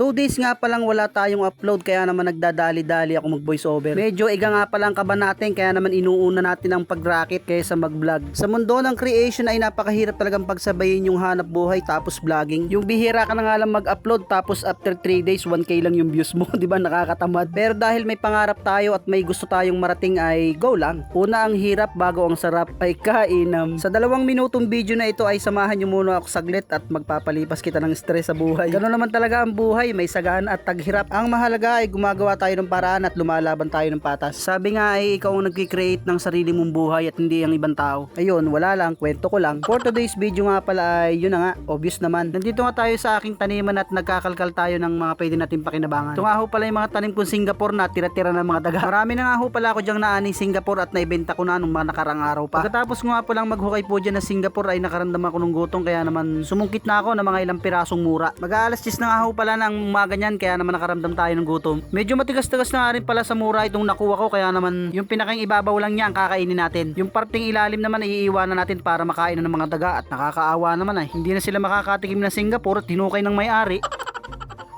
2 days nga palang wala tayong upload kaya naman nagdadali-dali ako mag voice over. Medyo iga nga palang kaba natin kaya naman inuuna natin ang pag-racket kaysa mag-vlog. Sa mundo ng creation ay napakahirap talagang pagsabayin yung hanap buhay tapos vlogging. Yung bihira ka na nga lang mag-upload tapos after 3 days 1k lang yung views mo, 'di ba? Nakakatamad. Pero dahil may pangarap tayo at may gusto tayong marating ay go lang. Una ang hirap bago ang sarap ay kainam. Sa 2 minutong video na ito ay samahan niyo muna ako saglit at magpapalipas kita ng stress sa buhay. Ganoon naman talaga ang buhay, may sagaan at taghirap. Ang mahalaga ay gumagawa tayo ng paraan at lumalaban tayo ng patas. Sabi nga ay ikaw ang nagki-create ng sarili mong buhay at hindi ang ibang tao. Ayun, wala lang, kwento ko lang. For today's video nga pala ay yun na nga, obvious naman. Nandito nga tayo sa aking taniman at nagkakalkal tayo ng mga pwede natin pakinabangan. Ito nga ho pala yung mga tanim kong Singapore na tira-tira ng mga daga. Marami na nga ho pala ako dyang naaning Singapore at naibenta ko na nung mga nakarang araw pa. Pagkatapos nga po lang maghukay po dyan na Singapore ay nakaramdam ako ng gutom kaya naman sumungkit na ako ng mga ilang pirasong mura. Mag-aalas 10 na nga ho pala ng mga ganyan kaya naman nakaramdam tayo ng gutom. Medyo matigas-tigas na nga rin pala sa mura itong nakuha ko kaya naman yung pinakang ibabaw lang niya ang kakainin natin. Yung parting ilalim naman ay iiwanan natin para makain ng mga daga at nakakaawa naman ay hindi na sila makakatikim ng Singapore at hinukay ng may-ari.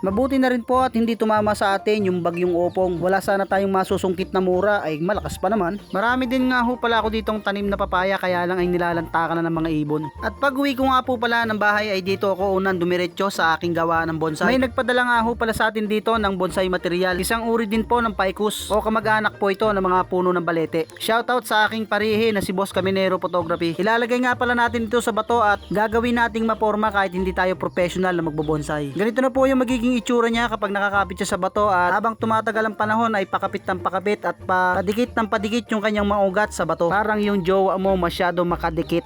Mabuti na rin po at hindi tumama sa atin yung bagyong Opong. Wala sana tayong masusungkit na mura ay malakas pa naman. Marami din nga ho pala ako ditong tanim na papaya kaya lang ay nilalantakan na ng mga ibon. At pag uwi ko nga po pala ng bahay ay dito ako unang dumiretso sa aking gawa ng bonsai. May nagpadala nga ho pala sa atin dito ng bonsai material. Isang uri din po ng paikus o kamag-anak po ito ng mga puno ng balete. Shoutout sa aking parihi na si Boss Caminero Photography. Ilalagay nga pala natin ito sa bato at gagawin nating maporma kahit hindi tayo professional na magbobonsai. Ganito na po yung magiging itsura niya kapag nakakapit siya sa bato at habang tumatagal ang panahon ay pakapit ng pakapit at padikit ng padikit yung kanyang mga ugat sa bato. Parang yung jowa mo masyado makadikit.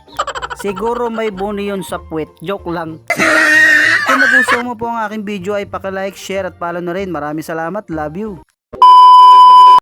Siguro may buni yun sa puwet. Joke lang. Kung nagustuhan mo po ang aking video ay paki-like, share at follow na rin. Maraming salamat. Love you.